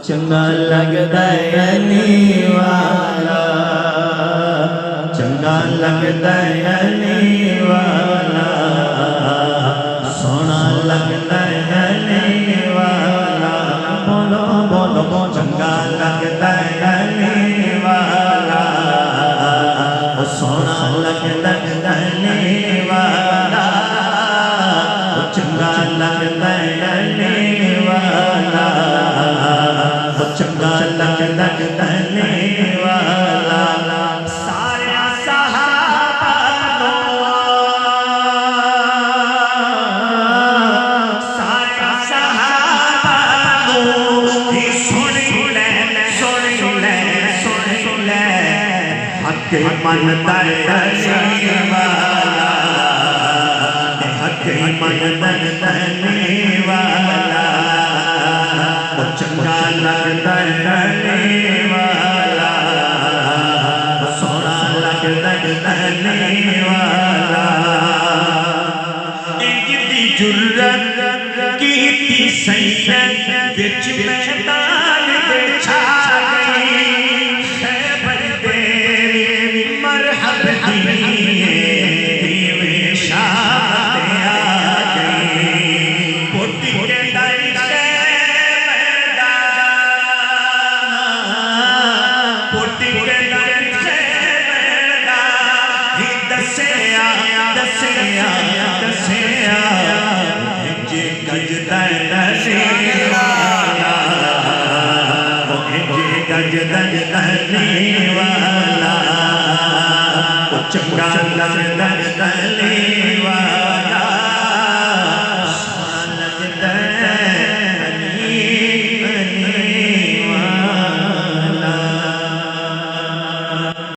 चंगा लगदा अली वाला, चंगा लगदा अली वाला, सोना लगदा अली वाला। बोलो बोलो बोलो चंगा लगदा अली वाला, सोना लगदा अली वाला, चंगा लगदा अली वाला, चंगा लगदा अली वाला। सारे सहाबा सारे सहाबा सुन ले हक मनदा अली वाला, हक मनदा अली वाला, चंगा लगदा अली वाला, सोना लगदा अली वाला। इंदी जुर्रत कीती सैयद विच मैदान दे छा गई, खैबर दे मरहब दी शाह आ गई। पोती के दाई चंगा लगदा अली वाला।